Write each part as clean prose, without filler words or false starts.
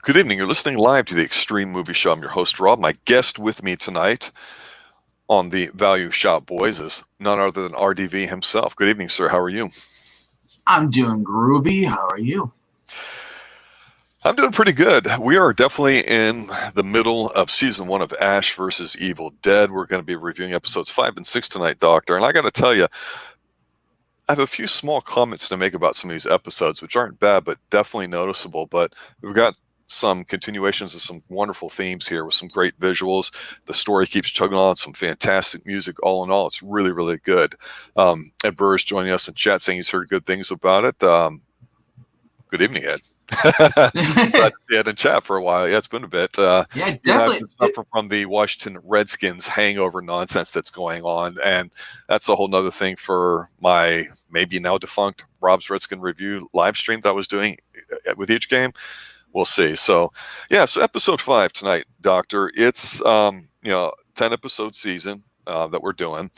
Good evening. You're listening live to the Xtreme Movie Show. I'm your host, Rob. My guest with me tonight on the Value Shop Boys is none other than RDV himself. Good evening, sir. How are you? I'm doing groovy. How are you? I'm doing pretty good. We are definitely in the middle of season 1 of Ash vs. Evil Dead. We're going to be reviewing episodes 5 and 6 tonight, Doctor. And I got to tell you, I have a few small comments to make about some of these episodes, which aren't bad, but definitely noticeable. But we've got some continuations of some wonderful themes here with some great visuals. The story keeps chugging on, some fantastic music. All in all, it's really, really good. Ed Burr is joining us in chat saying he's heard good things about it. Good evening, Ed. Glad to see Ed in chat for a while. Yeah, it's been a bit. Yeah, definitely. Suffer from the Washington Redskins hangover nonsense that's going on, and that's a whole nother thing for my maybe now defunct Rob's Redskin review live stream that I was doing with each game. We'll see. So, yeah. So episode 5 tonight, Doctor. It's 10-episode season that we're doing,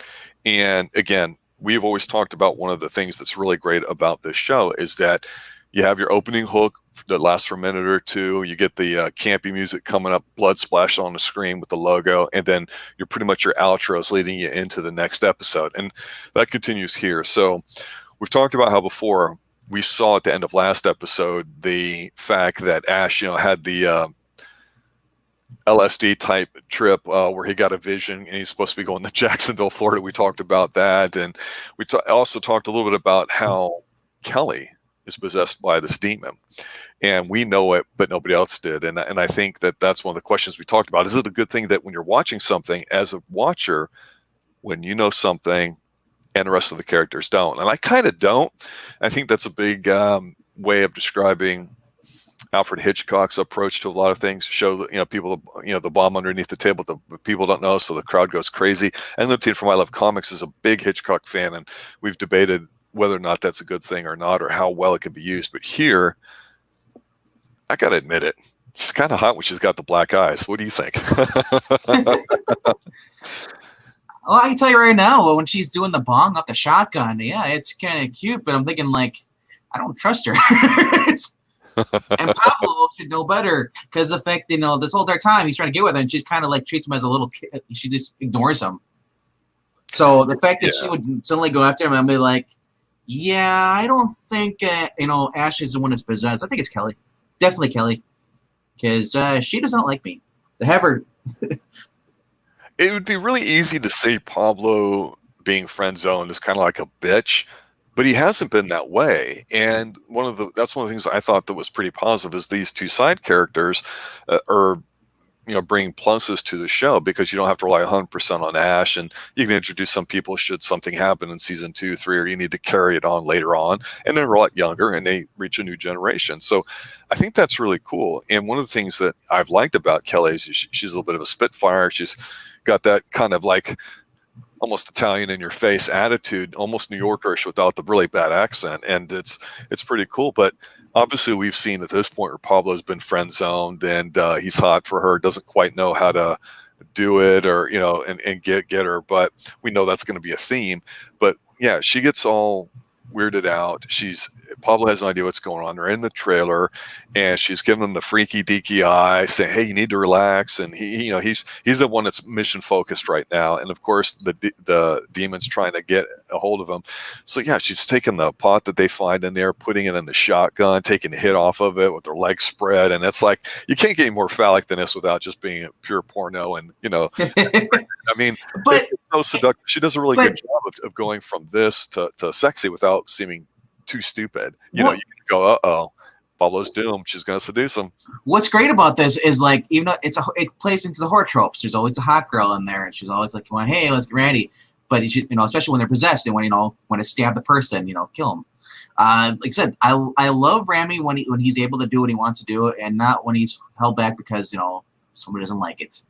and again, we've always talked about one of the things that's really great about this show is that you have your opening hook that lasts for a minute or two. You get the campy music coming up, blood splash on the screen with the logo, and then you're pretty much your outros leading you into the next episode, and that continues here. So we've talked about how before we saw at the end of last episode the fact that Ash, had the LSD type trip where he got a vision and he's supposed to be going to Jacksonville, Florida. We talked about that, and we also talked a little bit about how Kelly is possessed by this demon, and we know it, but nobody else did. And I think that that's one of the questions we talked about. Is it a good thing that when you're watching something as a watcher, when you know something and the rest of the characters don't? And I kind of don't. I think that's a big way of describing Alfred Hitchcock's approach to a lot of things. Show that people, the bomb underneath the table, the people don't know, so the crowd goes crazy. And Libertine from I Love Comics is a big Hitchcock fan, and we've debated whether or not that's a good thing or not, or how well it can be used. But here, I got to admit it, she's kind of hot when she's got the black eyes. What do you think? Well, I can tell you right now, when she's doing the bong off the shotgun, yeah, it's kind of cute, but I'm thinking, I don't trust her. And Pablo should know better, because the fact, this whole entire time he's trying to get with her, and she's kind of treats him as a little kid. She just ignores him. So the fact that she would suddenly go after him and be like, yeah, I don't think, Ash is the one that's possessed. I think it's Kelly. Definitely Kelly. Because she does not like me. To have her... It would be really easy to say Pablo being friend-zoned is kind of like a bitch, but he hasn't been that way. And that's one of the things I thought that was pretty positive is these two side characters are bring pluses to the show, because you don't have to rely 100% on Ash, and you can introduce some people should something happen in season 2, 3, or you need to carry it on later on, and they're a lot younger and they reach a new generation. So I think that's really cool. And one of the things that I've liked about Kelly is she's a little bit of a spitfire. She's got that kind of almost Italian in your face attitude, almost New Yorkerish without the really bad accent, and it's pretty cool. But obviously we've seen at this point where Pablo's been friend zoned, and he's hot for her, doesn't quite know how to do it, or and get her, but we know that's going to be a theme. But yeah, she gets all weirded out. Pablo has no idea what's going on. They're in the trailer, and she's giving him the freaky deaky eye, saying, "Hey, you need to relax." And he's the one that's mission focused right now. And of course, the demon's trying to get a hold of him. So yeah, she's taking the pot that they find in there, putting it in the shotgun, taking a hit off of it with her legs spread, and it's like you can't get any more phallic than this without just being pure porno. And I mean, but it's so seductive. She does a really good job of going from this to sexy without seeming too stupid. You can go, uh-oh, Pablo's doomed. She's going to seduce him. What's great about this is, even though it plays into the horror tropes, there's always a hot girl in there, and she's always like, hey, let's get ready. But especially when they're possessed, they want to stab the person, kill them. Like I said, I love Rami when he's able to do what he wants to do, and not when he's held back because somebody doesn't like it.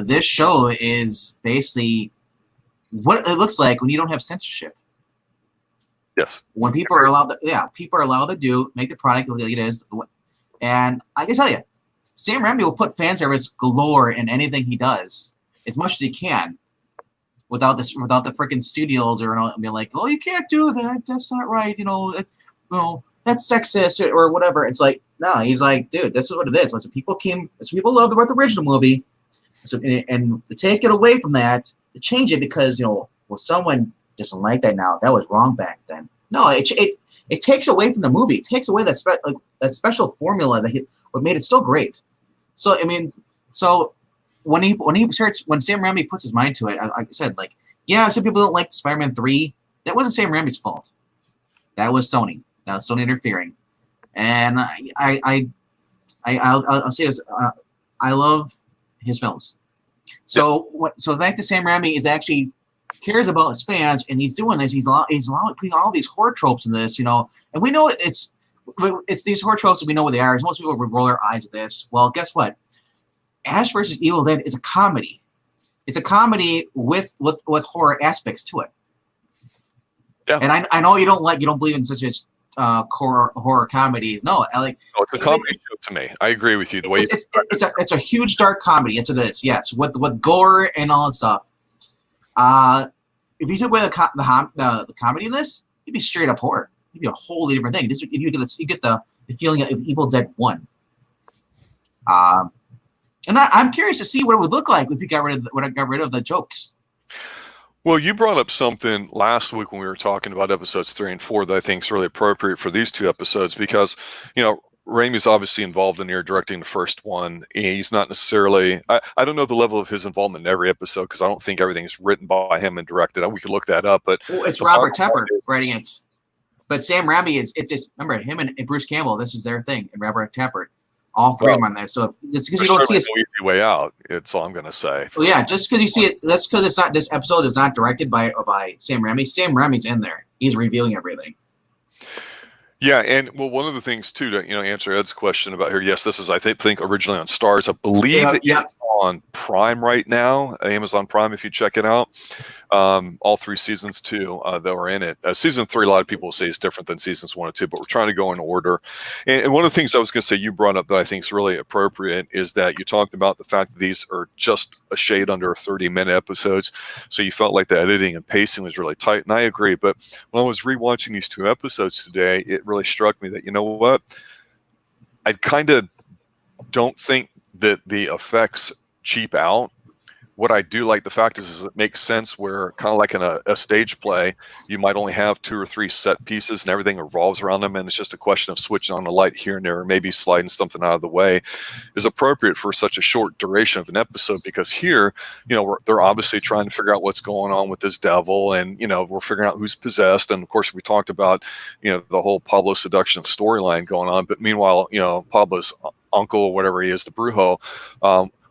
This show is basically what it looks like when you don't have censorship. Yes. When people are allowed to make the product the way it is. And I can tell you, Sam Raimi will put fan service galore in anything he does, as much as he can, without the freaking studios or being like, oh, you can't do that. That's not right. That's sexist or whatever. It's like, No, he's like, dude, this is what it is. So people loved about the original movie. So and to take it away from that, to change it because well, someone doesn't like that now. That was wrong back then. No, it takes away from the movie. It takes away that special formula what made it so great. So I mean, so when Sam Raimi puts his mind to it, like I said, like yeah, some people don't like Spider-Man 3. That wasn't Sam Raimi's fault. That was Sony. That was Sony interfering. And I'll say this. I love his films. So the fact that Sam Raimi is actually cares about his fans and he's doing this, he's putting all these horror tropes in this, and we know it's these horror tropes and we know what they are. Most people would roll their eyes at this. Well, guess what? Ash versus Evil Dead is a comedy. It's a comedy with horror aspects to it. Yeah. And I know you don't believe in such as horror comedies. No, it's a comedy show to me. I agree with you. The way it's a huge dark comedy. It's yes, with gore and all that stuff. If you took away the comedy in this, it'd be straight up horror. It'd be a wholly different thing. You get the feeling of Evil Dead 1. And I'm curious to see what it would look like if you got rid of the jokes. Well, you brought up something last week when we were talking about episodes 3 and 4 that I think is really appropriate for these two episodes because, Raimi's obviously involved in directing the first one. He's not necessarily, I don't know the level of his involvement in every episode because I don't think everything's written by him and directed. We could look that up, but it's Robert Tepper writing it. But Sam Raimi it's just, remember him and Bruce Campbell, this is their thing, and Robert Tepper. All three of them on there. So it's because you don't see it. No easy way out. It's all I'm going to say. Well, yeah, just because you see it, that's because it's not. This episode is not directed by Sam Raimi. Sam Raimi's in there. He's revealing everything. Yeah, and one of the things too to answer Ed's question about here. Yes, this is I think originally on Stars. I believe it's on Prime right now. Amazon Prime, if you check it out. All 3 seasons too that were in it. Season 3, a lot of people say is different than seasons 1 and 2, but we're trying to go in order. And one of the things I was going to say you brought up that I think is really appropriate is that you talked about the fact that these are just a shade under 30-minute episodes, so you felt like the editing and pacing was really tight, and I agree. But when I was rewatching these 2 episodes today, it really struck me that what, I kind of don't think that the effects cheap out. What I do like the fact is it makes sense where kind of like in a stage play, you might only have 2 or 3 set pieces and everything revolves around them. And it's just a question of switching on the light here and there, or maybe sliding something out of the way is appropriate for such a short duration of an episode. Because here, they're obviously trying to figure out what's going on with this devil. And, we're figuring out who's possessed. And of course, we talked about, the whole Pablo seduction storyline going on. But meanwhile, Pablo's uncle or whatever he is, the Brujo,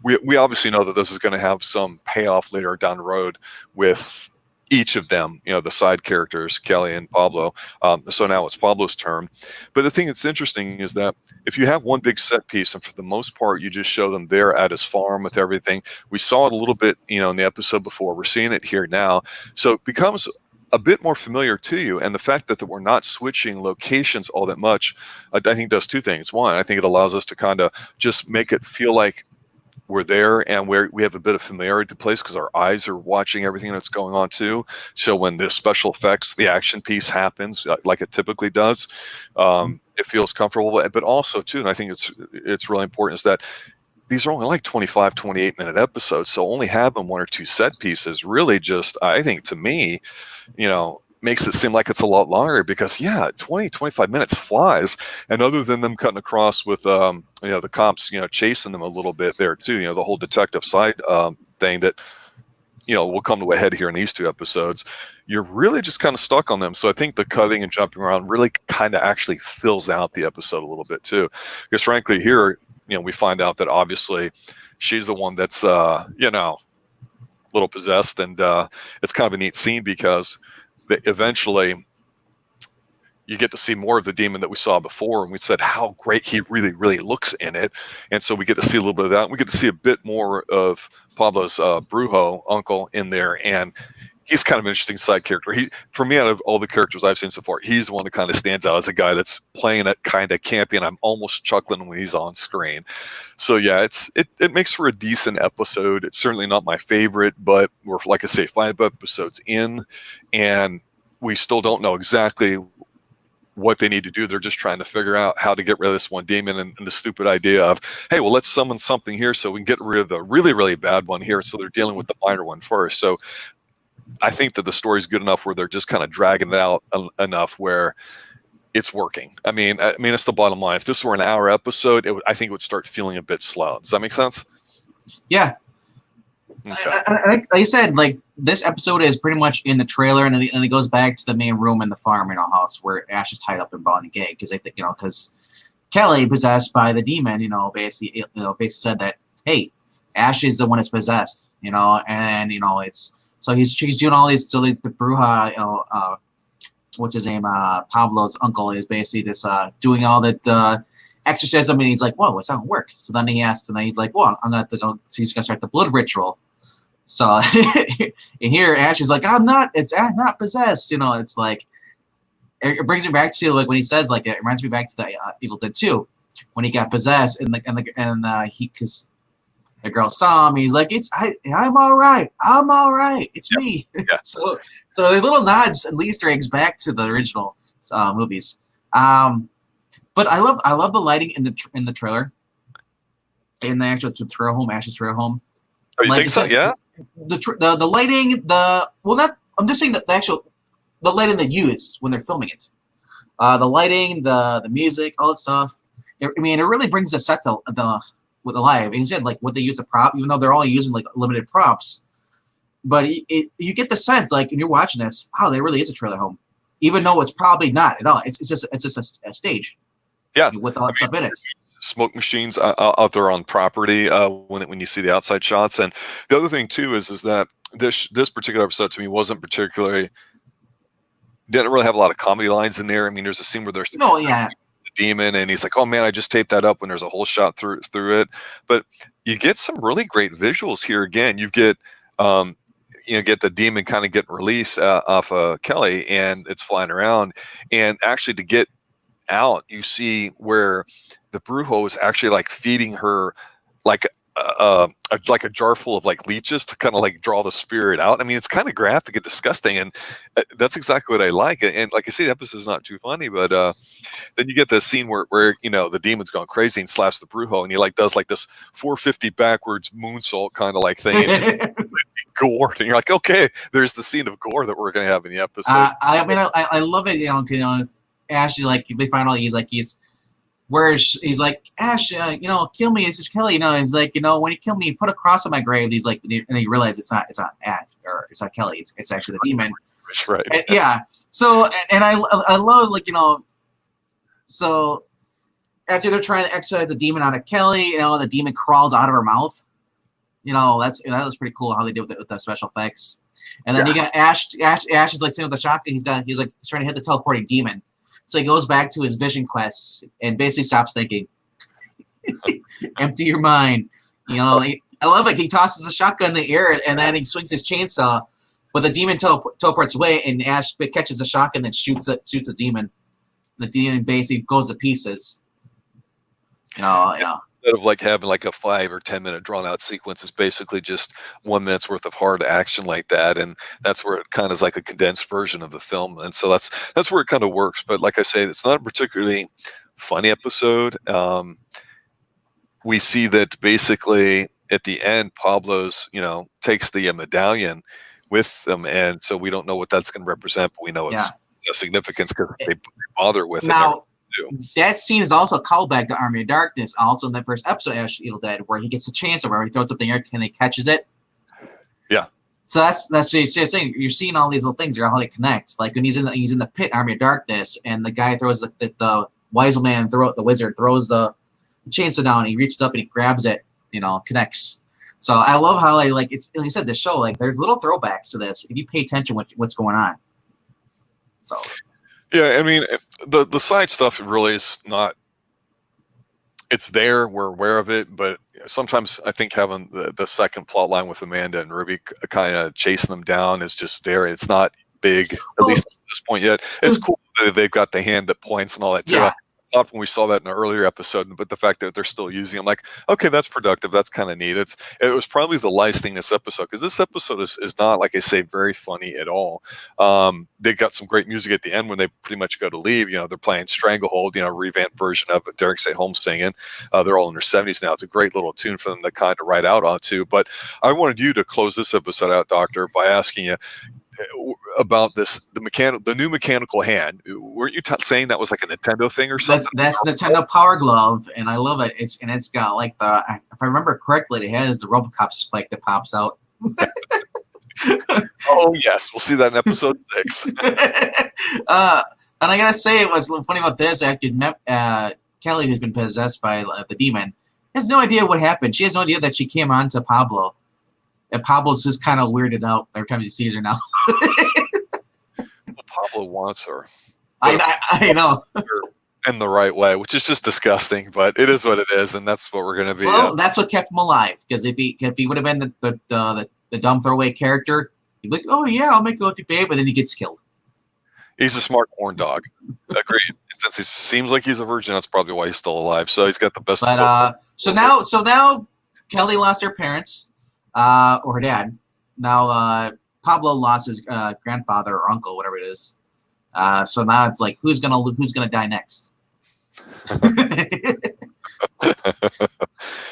we obviously know that this is going to have some payoff later down the road with each of them, the side characters, Kelly and Pablo. So now it's Pablo's turn. But the thing that's interesting is that if you have one big set piece, and for the most part, you just show them there at his farm with everything. We saw it a little bit, in the episode before. We're seeing it here now. So it becomes a bit more familiar to you. And the fact that we're not switching locations all that much, I think does 2 things. One, I think it allows us to kind of just make it feel like we're there and we have a bit of familiarity to the place because our eyes are watching everything that's going on too. So when the special effects, the action piece happens like it typically does, it feels comfortable. But also too, and I think it's really important, is that these are only like 25, 28-minute episodes. So only having 1 or 2 set pieces really just, I think to me, makes it seem like it's a lot longer because 20, 25 minutes flies. And other than them cutting across with, the cops, chasing them a little bit there too, the whole detective side thing that, will come to a head here in these 2 episodes, you're really just kind of stuck on them. So I think the cutting and jumping around really kind of actually fills out the episode a little bit too. Because frankly here, we find out that obviously she's the one that's, a little possessed. And it's kind of a neat scene because eventually you get to see more of the demon that we saw before, and we said how great he really, really looks in it. And so we get to see a little bit of that. We get to see a bit more of Pablo's Brujo uncle in there, and he's kind of an interesting side character. For me, out of all the characters I've seen so far, he's the one that kind of stands out as a guy that's playing it kind of campy, and I'm almost chuckling when he's on screen. So yeah, it makes for a decent episode. It's certainly not my favorite, but we're, like I say, 5 episodes in, and we still don't know exactly what they need to do. They're just trying to figure out how to get rid of this one demon, and the stupid idea of, hey, well, let's summon something here so we can get rid of the really, really bad one here. So they're dealing with the minor one first. So I think that the story's good enough where they're just kind of dragging it out enough where it's working. I mean, it's the bottom line. If this were an hour episode, I think it would start feeling a bit slow. Does that make sense? Yeah. Okay. Like I said, like this episode is pretty much in the trailer, and it goes back to the main room in the farm house where Ash is tied up and bound and gagged because they think because Kelly, possessed by the demon, basically said that, hey, Ash is the one that's possessed, and it's so she's doing all these. So the Bruja, what's his name? Pablo's uncle is basically just doing all the exorcism, and he's like, whoa, it's not gonna work. So then he asks, and then he's like, well, I'm gonna have to go. So he's gonna start the blood ritual. So and here Ash is like, I'm not possessed. It's like it brings me back to like when he says like it reminds me back to the Evil Dead 2 when he got possessed and he because the girl saw him. He's like, I'm all right. It's me. Yeah. so there's little nods and Easter eggs back to the original movies. But I love the lighting in the trailer, in the actual trail home, Ash's trail home. Oh, you think so? Yeah. The lighting, I'm just saying that the lighting they use when they're filming it, the lighting, the music, all that stuff. It really brings the set to with alive. And you said like what they use a prop, even though they're all using like limited props, but you get the sense like when you're watching this, wow, there really is a trailer home, even though it's probably not at all. It's just a stage. Yeah, with all that stuff in it. Smoke machines out there on property when you see the outside shots. And the other thing too is that this particular episode to me didn't really have a lot of comedy lines in there. I mean, there's a scene where there's the demon, and he's like, "Oh man, I just taped that up," when there's a whole shot through it. But you get some really great visuals here. Again, you get the demon kind of getting released off of Kelly, and it's flying around, and actually to get out, you see where the Brujo is actually like feeding her like a jar full of like leeches to kind of like draw the spirit out. I mean, it's kind of graphic and disgusting, and that's exactly what I like. And like I say, the episode's not too funny, but then you get the scene where the demon's going crazy and slaps the Brujo, and he like does like this 450 backwards moonsault kind of like thing. And gore, and you're like, okay, there's the scene of gore that we're going to have in the episode. I love it. Ashley, like they find out he's like, Ash, kill me. It's just Kelly, he's like, when you kill me, put a cross on my grave. He's like, and then you realize it's not Ash, or it's not Kelly. It's actually the demon. Right. And, yeah. So, and I love so after they're trying to exorcise the demon out of Kelly, the demon crawls out of her mouth. That was pretty cool how they did with the special effects. And then you got Ash. Ash is like sitting with the shotgun. He's trying to hit the teleporting demon. So he goes back to his vision quest and basically stops thinking. Empty your mind. I love it. He tosses a shotgun in the air and then he swings his chainsaw, but the demon teleports away and Ash catches the shotgun and shoots the demon. The demon basically goes to pieces. Instead of like having like a 5 or 10 minute drawn out sequence, it's basically just 1 minute's worth of hard action like that, and that's where it kind of is like a condensed version of the film, and so that's where it kind of works. But like I say, it's not a particularly funny episode. We see that basically at the end, Pablo's takes the medallion with them, and so we don't know what that's going to represent, but we know it's significance because they bother with it. That scene is also a callback to Army of Darkness, also in that first episode of Evil Dead, where he gets a chance where he throws something in and he catches it. Yeah. So that's what you're saying. You're seeing all these little things, how they connect. Like when he's in the pit, Army of Darkness, and the guy throws the wise man, the wizard throws the chainsaw down, and he reaches up and he grabs it, connects. So I love how it's like you said, the show, like there's little throwbacks to this if you pay attention what's going on. So. Yeah, I mean, the side stuff really is not. It's there, we're aware of it, but sometimes I think having the second plot line with Amanda and Ruby kind of chasing them down is just there. It's not big, at least at this point yet. It's cool that they've got the hand that points and all that too. Yeah. thought when we saw that in an earlier episode, but the fact that they're still using, I'm like, okay, that's productive. That's kind of neat. It was probably the lightest thing this episode, because this episode is not, like I say, very funny at all. They got some great music at the end when they pretty much go to leave. They're playing Stranglehold, revamped version of it, Derek St. Holmes singing. They're all in their 70s now. It's a great little tune for them to kind of ride out onto. But I wanted you to close this episode out, Doctor, by asking you about the new mechanical hand. Weren't you saying that was like a Nintendo thing or something? That's Nintendo Power Glove, and I love it. It's got like if I remember correctly, it has the RoboCop spike that pops out. Oh yes, we'll see that in episode 6. And I gotta say, it was funny about this. After Kelly, who's been possessed by the demon, has no idea what happened. She has no idea that she came on to Pablo. And Pablo's just kind of weirded out every time he sees her now. Well, Pablo wants her. I know. In the right way, which is just disgusting, but it is what it is, and that's what we're going to be. Well, that's what kept him alive, because if he would have been the dumb throwaway character, he'd be like, oh yeah, I'll make it with you, babe, but then he gets killed. He's a smart horn dog. Agreed. Since he seems like he's a virgin, that's probably why he's still alive. So he's got the best. But so now Kelly lost her parents. Or her dad. Now Pablo lost his grandfather or uncle, whatever it is. So now it's like, who's gonna die next?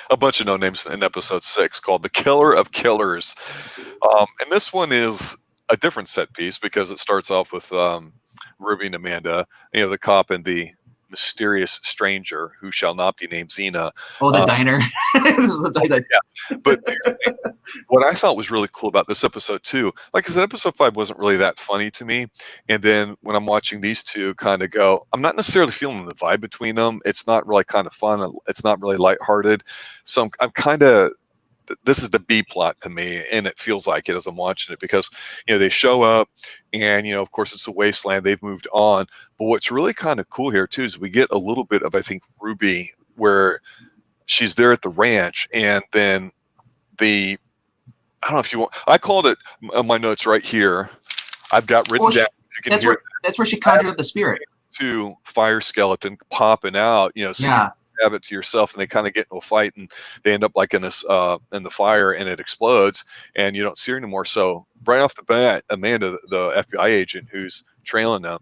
A bunch of no names in episode 6 called "The Killer of Killers," and this one is a different set piece because it starts off with Ruby and Amanda, the cop and the mysterious stranger who shall not be named Xena. Oh, the diner. Yeah. But what I thought was really cool about this episode too, like I said, episode 5 wasn't really that funny to me. And then when I'm watching these two kind of go, I'm not necessarily feeling the vibe between them. It's not really kind of fun. It's not really lighthearted. So I'm kind of, this is the B plot to me, and it feels like it as I'm watching it, because they show up, and of course it's a wasteland. They've moved on, but what's really kind of cool here too is we get a little bit of, I think, Ruby, where she's there at the ranch, and then I don't know if you want. I called it on my notes right here. I've got written down. You can hear that's where she conjured up the spirit. To fire skeleton popping out. So yeah. Have it to yourself, and they kind of get into a fight, and they end up like in this in the fire, and it explodes, and you don't see her anymore. So right off the bat, Amanda, the FBI agent who's trailing them,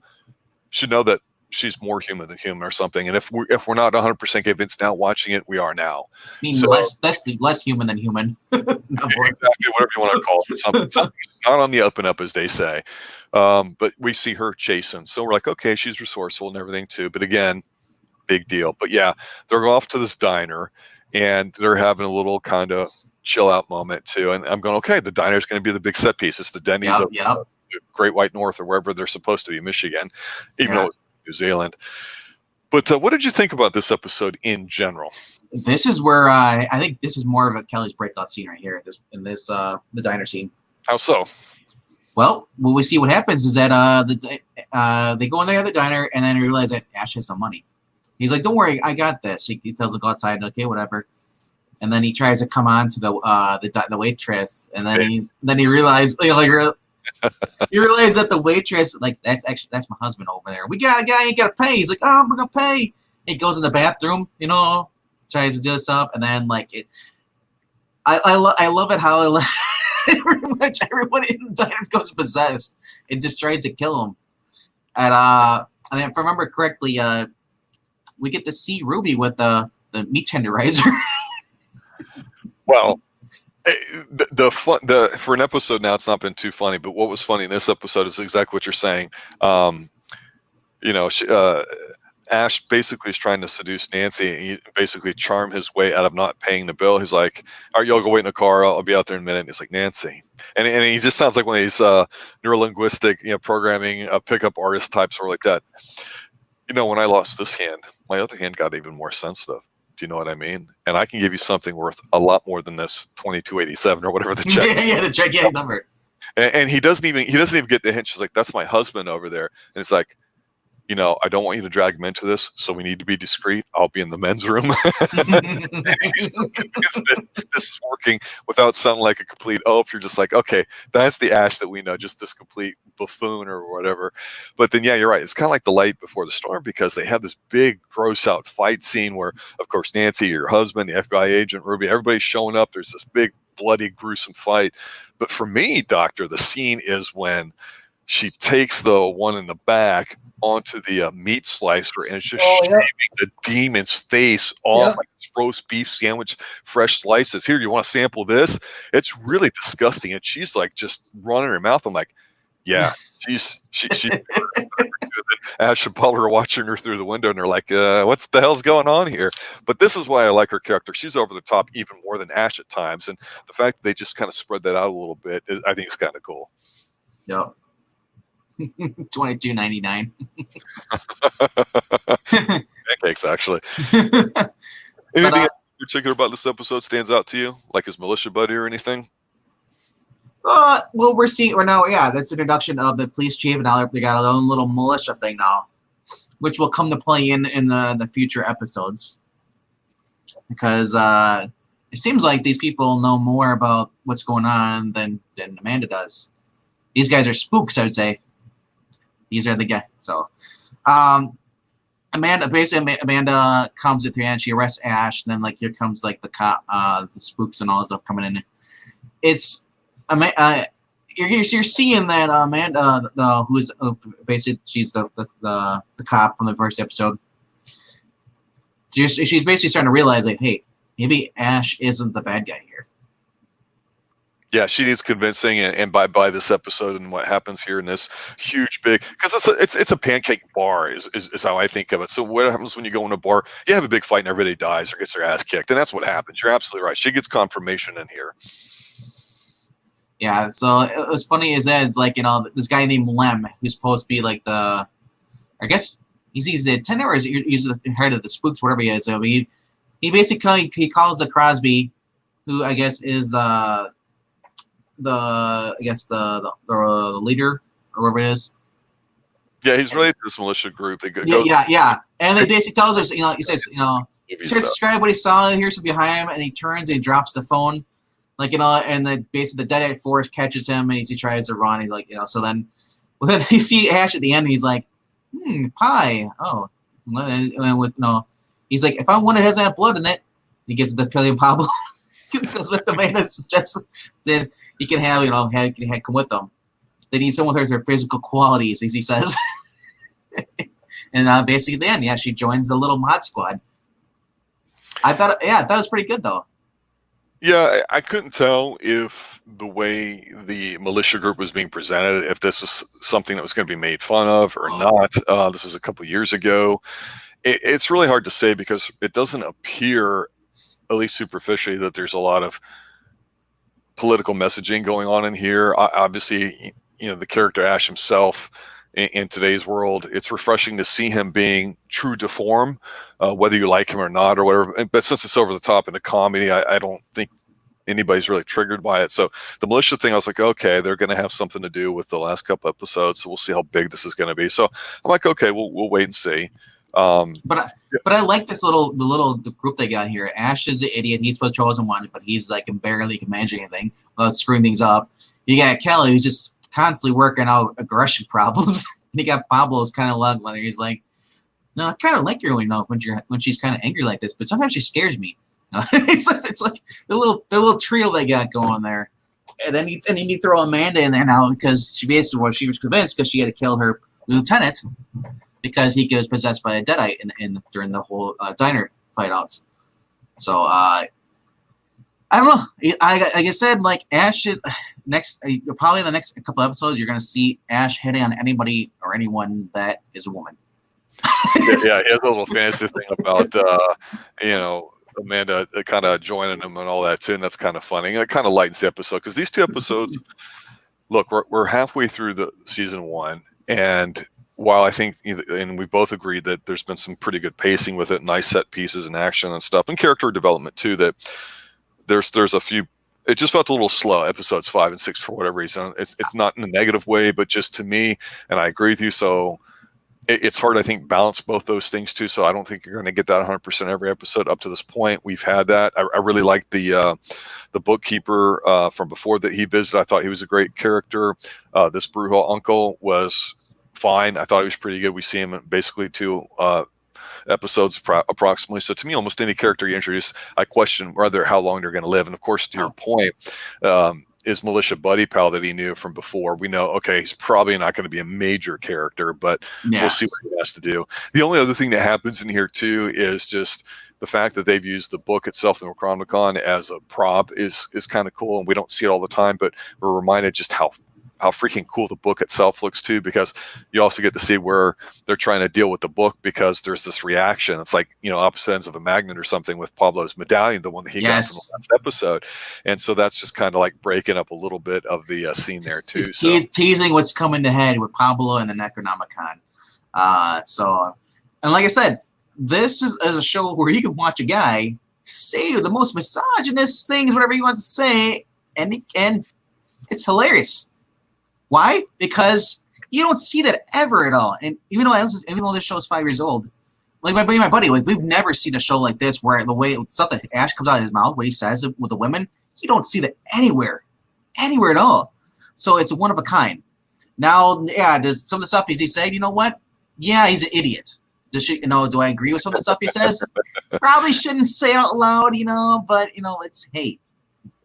should know that she's more human than human or something. And if we're not 100% convinced now watching it, we are now. I mean, less human than human. Exactly, whatever you want to call it. Something's not on the up and up, as they say. But we see her chasing, so we're like, okay, she's resourceful and everything too. But again, big deal. But yeah, they're off to this diner, and they're having a little kind of chill out moment too. And I'm going, okay, the diner is going to be the big set piece. It's the Denny's of the Great White North, or wherever they're supposed to be, Michigan, even though it's New Zealand. But what did you think about this episode in general? This is where I think this is more of a Kelly's breakout scene right here. The diner scene. How so? Well, what we see what happens is that they go in there at the diner, and then they realize that Ash has some money. He's like, "Don't worry, I got this." He tells them to go outside. Okay, whatever. And then he tries to come on to the waitress, and then he realizes he realizes that the waitress, like, that's my husband over there. We got a guy, you gotta pay. He's like, "Oh, I'm gonna pay." He goes in the bathroom, tries to do stuff, and then like it. I love it how pretty much everyone in the diner goes possessed and just tries to kill him. And if I remember correctly, we get to see Ruby with the meat tenderizer. Well, for an episode now, it's not been too funny. But what was funny in this episode is exactly what you're saying. Ash basically is trying to seduce Nancy, and he basically charm his way out of not paying the bill. He's like, "All right, y'all go wait in the car. I'll be out there in a minute." And he's like, "Nancy," and he just sounds like one of these neurolinguistic, programming pickup artist types, or like that. When I lost this hand, my other hand got even more sensitive. Do you know what I mean? And I can give you something worth a lot more than this $22.87 or whatever the check. The check number. And he doesn't even get the hint. She's like, "That's my husband over there," and it's like, I don't want you to drag him into this, so we need to be discreet. I'll be in the men's room. He's so convinced that this is working without sounding like a complete oaf. You're just like, okay, that's the Ash that we know, just this complete buffoon or whatever. But then, yeah, you're right. It's kind of like the light before the storm, because they have this big, gross out fight scene where, of course, Nancy, your husband, the FBI agent, Ruby, everybody's showing up. There's this big, bloody, gruesome fight. But for me, Doctor, the scene is when she takes the one in the back onto the meat slicer and it's just shaving the demon's face off like this roast beef sandwich, fresh slices. Here, you want to sample this? It's really disgusting. And she's like just running her mouth. I'm like, yeah, she's Ash and Paul are watching her through the window and they're like, what's the hell's going on here? But this is why I like her character. She's over the top even more than Ash at times. And the fact that they just kind of spread that out a little bit, I think is kind of cool. Yeah. $22.99. Pancakes, actually. Anything in particular about this episode stands out to you, like his militia buddy or anything? Well, we're now, that's the introduction of the police chief, and now they got their own little militia thing now, which will come to play in the future episodes, because it seems like these people know more about what's going on than Amanda does. These guys are spooks, I would say. These are the guys. So, Amanda comes at the end. She arrests Ash, and then like here comes like the cop, the spooks and all that stuff coming in. It's you're seeing that Amanda, who's basically she's the cop from the first episode. She's basically starting to realize like, hey, maybe Ash isn't the bad guy here. Yeah, she needs convincing, and by this episode and what happens here in this huge big, because it's a pancake bar is how I think of it. So what happens when you go in a bar? You have a big fight and everybody dies or gets their ass kicked, and that's what happens. You're absolutely right. She gets confirmation in here. Yeah, so it was funny is that it's like, this guy named Lem, who's supposed to be like I guess he's the attendant or he's the head of the spooks, whatever he is. So he basically he calls the Crosby, who I guess is the leader or whatever it is. Yeah, he's related to this militia group. They yeah. And they basically tells us, he says, starts to describe what he saw. Here's some behind him, and he turns and he drops the phone, and then basically the deadite force catches him, and he tries to run. He's like, so then you see Ash at the end, and he's like, pie. Oh, and with he's like, if I want it, has that blood in it. He gives it the Pillion Pablo. Because with the man that suggests that he can have, come with them. They need someone with their physical qualities, as he says. And basically, then, she joins the little mod squad. I thought it was pretty good, though. Yeah, I couldn't tell if the way the militia group was being presented, if this was something that was going to be made fun of or not. This is a couple years ago. It's really hard to say because it doesn't appear, at least superficially, that there's a lot of political messaging going on in here. Obviously, the character Ash himself in today's world, it's refreshing to see him being true to form, whether you like him or not or whatever. But since it's over the top in a comedy, I don't think anybody's really triggered by it. So the militia thing, I was like, okay, they're going to have something to do with the last couple episodes. So we'll see how big this is going to be. So I'm like, okay, we'll wait and see. But I like this the group they got here. Ash is the idiot. He's the chosen one, but he's like barely can manage anything. Screwing things up. You got Kelly, who's just constantly working out aggression problems. And you got Pablo's kind of lug when he's like, no, I kind of like her when she's kind of angry like this, but sometimes she scares me. It's like the little trio they got going there. And then you throw Amanda in there now because she was convinced because she had to kill her lieutenant because he was possessed by a deadite during the whole diner fight outs. So I don't know. Like I said, like Ash is probably the next couple episodes you're going to see Ash hitting on anybody or anyone that is a woman. Yeah, he has a little fantasy thing about Amanda kind of joining him and all that too, and that's kind of funny. It kind of lightens the episode because these two episodes, look, we're halfway through the season one, and while I think, and we both agreed that there's been some pretty good pacing with it, nice set pieces and action and stuff, and character development too, that there's a few. It just felt a little slow, episodes 5 and 6 for whatever reason. It's not in a negative way, but just to me, and I agree with you. So it's hard, I think, balance both those things too. So I don't think you're going to get that 100% every episode. Up to this point, we've had that. I really liked the bookkeeper from before that he visited. I thought he was a great character. This Brujo uncle was fine. I thought he was pretty good. We see him in basically 2 episodes approximately. So to me, almost any character you introduce, I question whether how long they're going to live. And of course, to your point, his militia buddy pal that he knew from before, we know, okay, he's probably not going to be a major character, but we'll see what he has to do. The only other thing that happens in here too is just the fact that they've used the book itself, the Necronomicon, as a prop is kind of cool, and we don't see it all the time, but we're reminded just how freaking cool the book itself looks too, because you also get to see where they're trying to deal with the book, because there's this reaction. It's like, opposite ends of a magnet or something with Pablo's medallion, the one that he got from the last episode. And so that's just kind of like breaking up a little bit of the scene there too. Teasing what's coming ahead with Pablo and the Necronomicon. And like I said, this is a show where you can watch a guy say the most misogynist things, whatever he wants to say, and it's hilarious. Why? Because you don't see that ever at all. And even though this show is 5 years old, like my buddy, like we've never seen a show like this where the way stuff that Ash comes out of his mouth, what he says with the women, you don't see that anywhere at all. So it's one of a kind. Now, does some of the stuff he said, you know what? Yeah, he's an idiot. Do I agree with some of the stuff he says? Probably shouldn't say it out loud, but it's hey,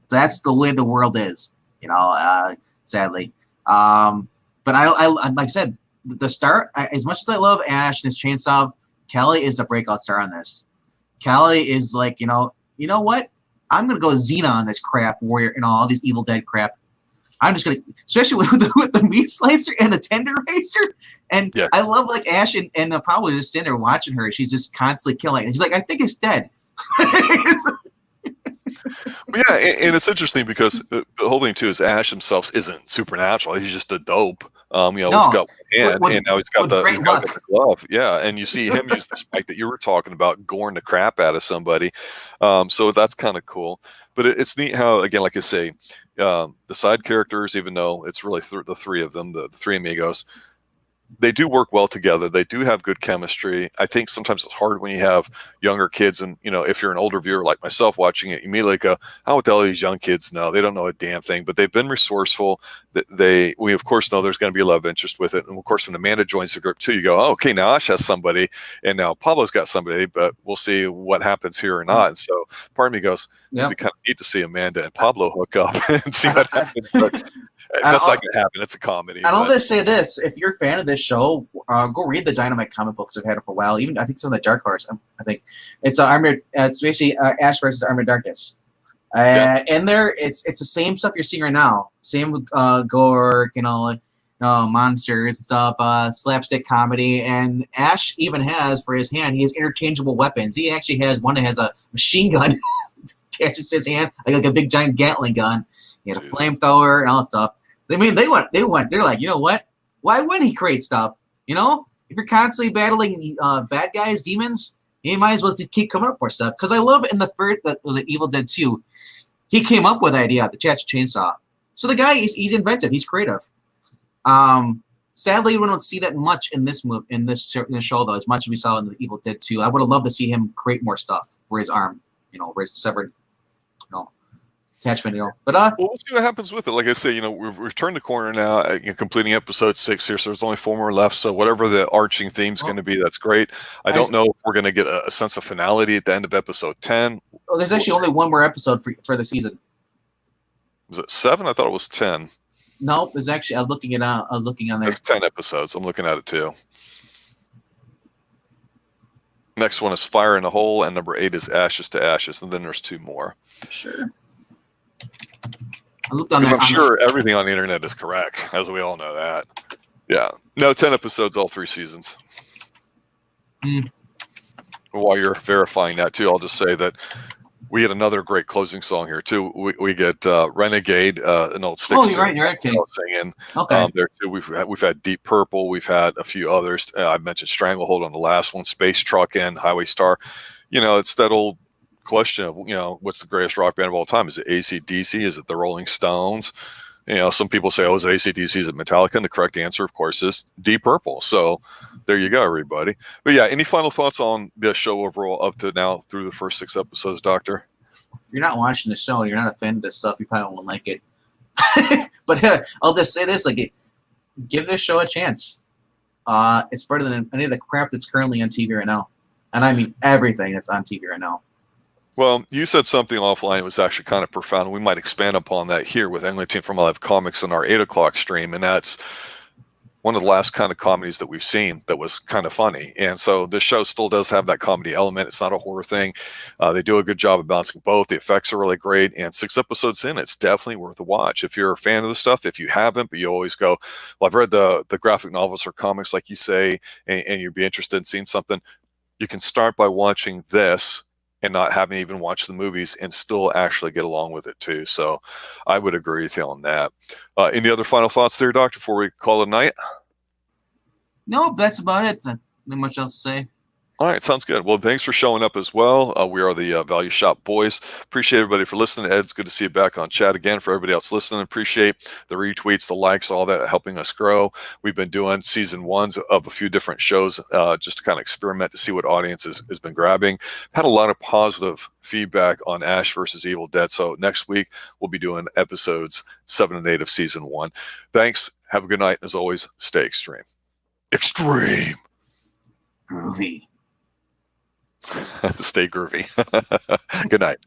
that's the way the world is, sadly. But I like I said, the star, as much as I love Ash and his chainsaw, Kelly is the breakout star on this. Kelly is like, you know what? I'm gonna go Xena on this crap warrior, all these Evil Dead crap. I'm just gonna, especially with the meat slicer and the tenderizer. And I love like Ash and Pablo just standing there watching her. She's just constantly killing. He's like, I think it's dead. Yeah, and it's interesting because the whole thing too is Ash himself isn't supernatural. He's just a dope. He's got one hand, and now he's got the glove. Yeah, and you see him use the spike that you were talking about, goring the crap out of somebody. So that's kind of cool. But it's neat how, again, like I say, the side characters, even though it's really the 3 of them, the 3 amigos, they do work well together. They do have good chemistry. I think sometimes it's hard when you have younger kids, and if you're an older viewer like myself watching it, you immediately go, "How would all these young kids know? They don't know a damn thing." But they've been resourceful. We of course know there's going to be a love interest with it, and of course when Amanda joins the group too, you go, "Oh, okay, now Ash has somebody, and now Pablo's got somebody, but we'll see what happens here or not." And so part of me goes, "It'd be kind of neat to see Amanda and Pablo hook up and see what happens." But that's not going to happen. It's a comedy. I'll just say this: if you're a fan of this show, go read the Dynamite comic books. I've had it for a while. Even I think some of the Dark Horse. I think it's Armored. It's basically Ash versus Armored Darkness. And there, it's the same stuff you're seeing right now. Same with gore, monsters stuff, slapstick comedy, and Ash even has for his hand. He has interchangeable weapons. He actually has one that has a machine gun attached to his hand, like a big giant Gatling gun. He had a flamethrower and all that stuff. I mean, they went. They're like, you know what? Why wouldn't he create stuff? If you're constantly battling bad guys, demons, you might as well keep coming up with more stuff. Because I love in the first that was an Evil Dead 2, he came up with the idea, the chainsaw. So the guy he's inventive, he's creative. Sadly, we don't see that much in this show though, as much as we saw in the Evil Dead 2. I would have loved to see him create more stuff for his arm, where his severed, attachment, But well, we'll see what happens with it. Like I say, we've turned the corner now, completing episode 6 here, so there's only 4 more left. So whatever the arching theme's going to be, that's great. I don't know if we're going to get a sense of finality at the end of episode 10. Oh, there's actually only one more episode for the season. Was it 7? I thought it was 10. No, there's actually. I was looking on there. It's 10 episodes. I'm looking at it too. Next one is Fire in a Hole, and number 8 is Ashes to Ashes, and then there's 2 more. Sure. I looked on there. I'm sure everything on the internet is correct, as we all know that. Yeah. No, 10 episodes, all 3 seasons. While you're verifying that too, I'll just say that we had another great closing song here too. We get Renegade, an old Styx. Oh, you're right. Okay. Singing. Okay. There too. We've had Deep Purple. We've had a few others. I mentioned Stranglehold on the last one. Space Truck and Highway Star. It's that old question of what's the greatest rock band of all time? Is it AC/DC? Is it the Rolling Stones? You know, some people say, "Oh, is it AC/DC? Is it Metallica?" And the correct answer, of course, is Deep Purple. So there you go, everybody. But yeah, any final thoughts on the show overall up to now through the first 6 episodes, Doctor? If you're not watching the show, you're not a fan of this stuff, you probably won't like it. But I'll just say this: like, give this show a chance. It's better than any of the crap that's currently on TV right now, and I mean everything that's on TV right now. Well, you said something offline that was actually kind of profound. We might expand upon that here with Eglinton from Live Comics in our 8 o'clock stream, and that's one of the last kind of comedies that we've seen that was kind of funny. And so this show still does have that comedy element. It's not a horror thing. They do a good job of balancing both. The effects are really great. And 6 episodes in, it's definitely worth a watch. If you're a fan of the stuff, if you haven't, but you always go, well, I've read the graphic novels or comics, like you say, and you'd be interested in seeing something, you can start by watching this and not having even watched the movies and still actually get along with it too. So I would agree with you on that. Any other final thoughts there, Doctor, before we call it a night? Nope, that's about it. Not much else to say. All right, sounds good. Well, thanks for showing up as well. We are the Value Shop Boys. Appreciate everybody for listening. Ed, it's good to see you back on chat again. For everybody else listening, appreciate the retweets, the likes, all that helping us grow. We've been doing season 1s of a few different shows just to kind of experiment to see what audience has been grabbing. Had a lot of positive feedback on Ash versus Evil Dead. So next week, we'll be doing episodes 7 and 8 of season 1. Thanks. Have a good night. As always, stay extreme. Extreme. Groovy. Stay groovy. Good night.